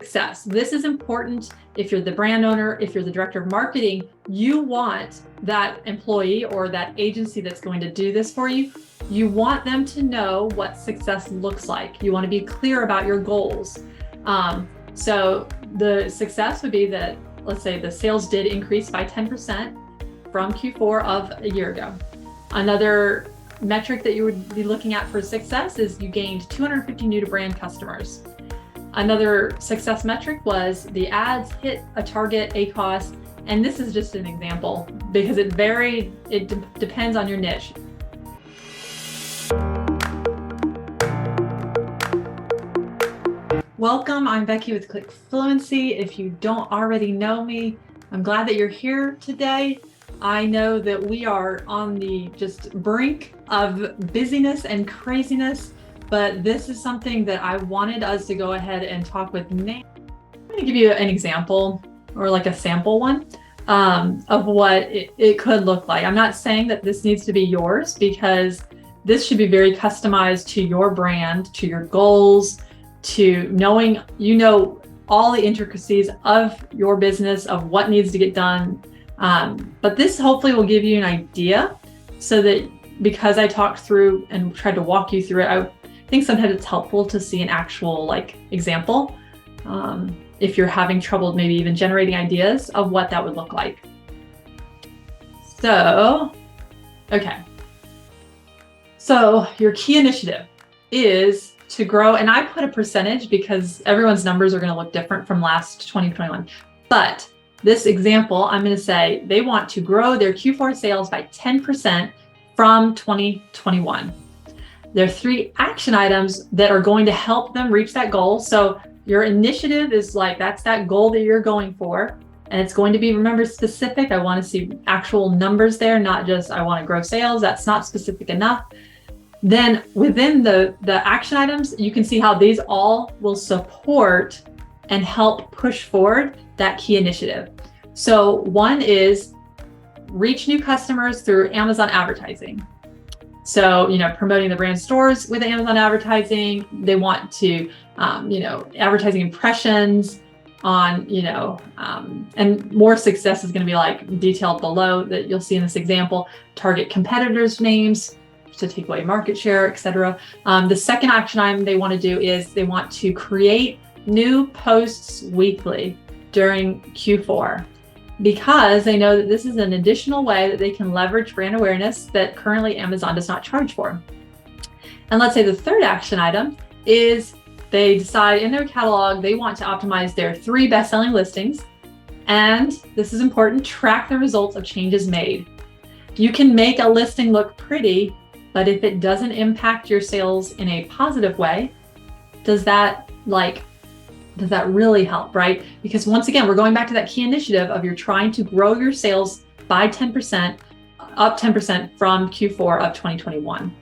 Success. This is important. If you're the brand owner, if you're the director of marketing, you want that employee or that agency that's going to do this for you, you want them to know what success looks like. You want to be clear about your goals. So the success would be that, let's say the sales did increase by 10% from Q4 of a year ago. Another metric that you would be looking at for success is you gained 250 new to brand customers. Another success metric was the ads hit a target ACOS, and this is just an example because it depends on your niche. Welcome, I'm Becky with Click Fluency. If you don't already know me, I'm glad that you're here today. I know that we are on the just brink of busyness and craziness, but this is something that I wanted us to go ahead and talk with Nate. I'm going to give you an example or like a sample one of what it could look like. I'm not saying that this needs to be yours because this should be very customized to your brand, to your goals, to knowing, all the intricacies of your business, of what needs to get done. But this hopefully will give you an idea so that because I talked through and tried to walk you through it, I think sometimes it's helpful to see an actual example if you're having trouble maybe even generating ideas of what that would look like. So, okay. So your key initiative is to grow, and I put a percentage because everyone's numbers are going to look different from last 2021. But this example, I'm going to say they want to grow their Q4 sales by 10% from 2021. There are 3 action items that are going to help them reach that goal. So your initiative is that's that goal that you're going for. And it's going to be, remember, specific. I want to see actual numbers there, not just I want to grow sales. That's not specific enough. Then within the action items, you can see how these all will support and help push forward that key initiative. So one is reach new customers through Amazon advertising. So, promoting the brand stores with Amazon advertising. They want to, advertising impressions on, and more success is going to be detailed below that you'll see in this example, target competitors' names to take away market share, etc. The second action item they want to do is they want to create new posts weekly during Q4. Because they know that this is an additional way that they can leverage brand awareness that currently Amazon does not charge for. And let's say the third action item is they decide in their catalog they want to optimize their 3 best-selling listings. And this is important, track the results of changes made. You can make a listing look pretty, but if it doesn't impact your sales in a positive way, does that really help, right? Because once again, we're going back to that key initiative of you're trying to grow your sales by 10%, up 10% from Q4 of 2021.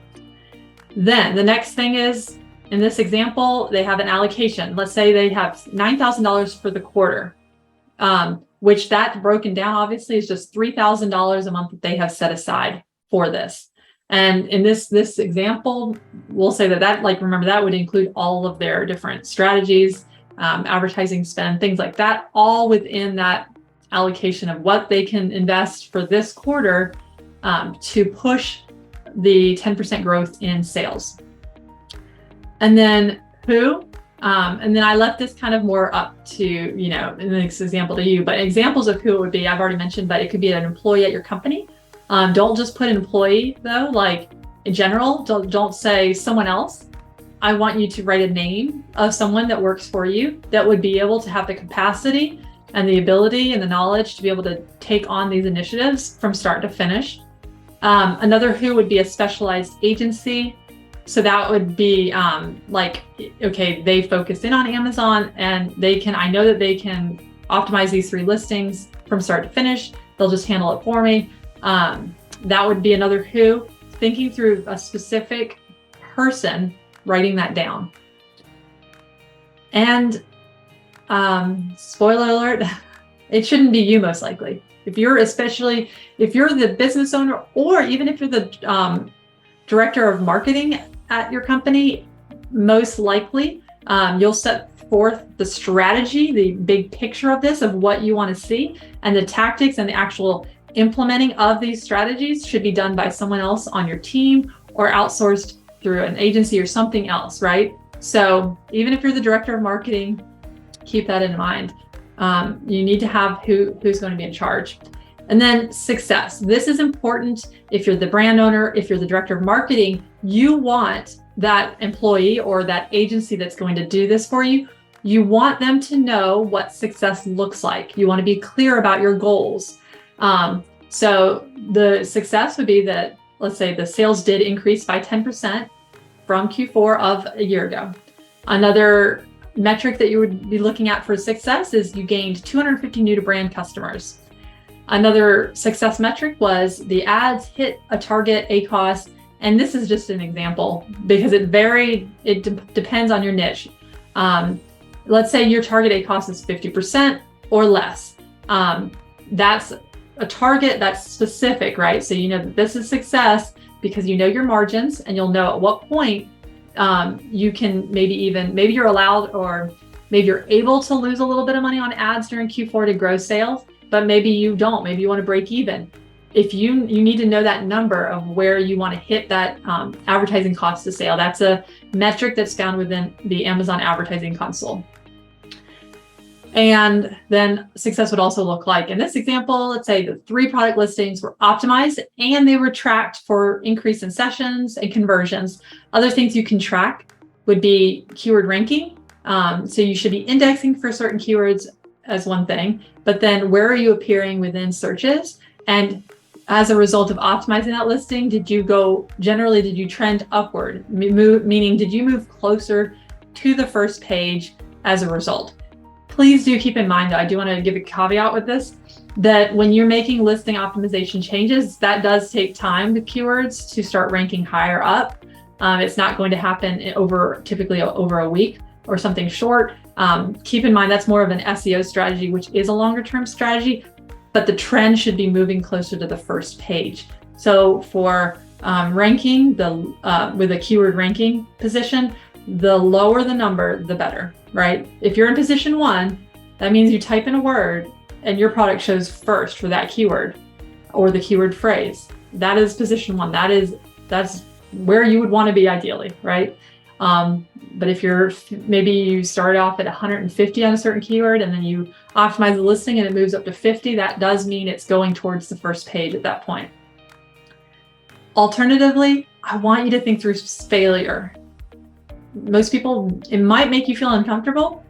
Then the next thing is, in this example, they have an allocation. Let's say they have $9,000 for the quarter, which that broken down obviously is just $3,000 a month that they have set aside for this. And in this example, we'll say that remember, that would include all of their different strategies, advertising spend, things like that, all within that allocation of what they can invest for this quarter to push the 10% growth in sales. And then who? And then I left this kind of more up to, in this example to you, but examples of who it would be, I've already mentioned, but it could be an employee at your company. Don't just put an employee though, in general, don't say someone else. I want you to write a name of someone that works for you that would be able to have the capacity and the ability and the knowledge to be able to take on these initiatives from start to finish. Another who would be a specialized agency. So that would be okay, they focus in on Amazon and I know that they can optimize these 3 listings from start to finish. They'll just handle it for me. That would be another who, thinking through a specific person, writing that down. And spoiler alert, it shouldn't be you most likely. If you're the business owner, or even if you're the director of marketing at your company, most likely you'll set forth the strategy, the big picture of this, of what you want to see, and the tactics and the actual implementing of these strategies should be done by someone else on your team or outsourced through an agency or something else, right? So even if you're the director of marketing, keep that in mind. You need to have who's going to be in charge. And then success. This is important. If you're the brand owner, if you're the director of marketing, you want that employee or that agency that's going to do this for you, you want them to know what success looks like. You want to be clear about your goals. So the success would be that, let's say the sales did increase by 10% from Q4 of a year ago. Another metric that you would be looking at for success is you gained 250 new to brand customers. Another success metric was the ads hit a target ACOS, and this is just an example because it depends on your niche. Let's say your target ACOS is 50% or less. That's a target that's specific, right? So you know that this is success because you know your margins and you'll know at what point you can maybe you're allowed or maybe you're able to lose a little bit of money on ads during Q4 to grow sales, but maybe you don't. Maybe you want to break even. If you need to know that number of where you want to hit that advertising cost to sale. That's a metric that's found within the Amazon advertising console. And then success would also look like, in this example, let's say the 3 product listings were optimized and they were tracked for increase in sessions and conversions. Other things you can track would be keyword ranking. So you should be indexing for certain keywords as one thing, but then where are you appearing within searches? And as a result of optimizing that listing, did you trend upward? Meaning, did you move closer to the first page as a result? Please do keep in mind, though, I do want to give a caveat with this, that when you're making listing optimization changes, that does take time, the keywords, to start ranking higher up. It's not going to happen typically over a week or something short. Keep in mind, that's more of an SEO strategy, which is a longer term strategy, but the trend should be moving closer to the first page. So for ranking, with a keyword ranking position, the lower the number, the better, right? If you're in position 1, that means you type in a word and your product shows first for that keyword or the keyword phrase. That is position 1. That's where you would want to be ideally, right? But if maybe you start off at 150 on a certain keyword and then you optimize the listing and it moves up to 50, that does mean it's going towards the first page at that point. Alternatively, I want you to think through failure. Most people, it might make you feel uncomfortable.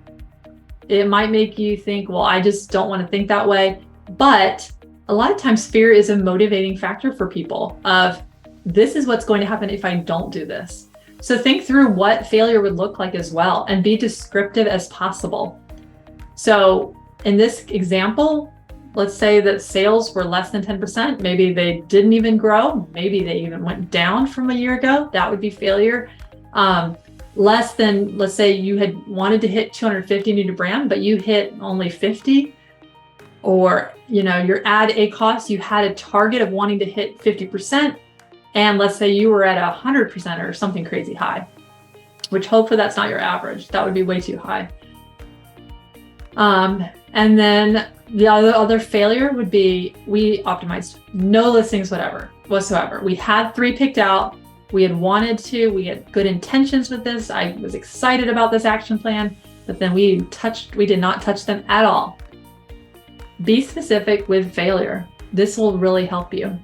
It might make you think, well, I just don't want to think that way. But a lot of times fear is a motivating factor for people of, this is what's going to happen if I don't do this. So think through what failure would look like as well and be descriptive as possible. So in this example, let's say that sales were less than 10%. Maybe they didn't even grow. Maybe they even went down from a year ago. That would be failure. Less than, let's say you had wanted to hit 250 new to brand, but you hit only 50. Or, your ad ACOS, you had a target of wanting to hit 50%. And let's say you were at 100% or something crazy high, which hopefully that's not your average. That would be way too high. And then the other failure would be, we optimized no listings whatsoever. We had 3 picked out. We had good intentions with this. I was excited about this action plan, but then we did not touch them at all. Be specific with failure. This will really help you.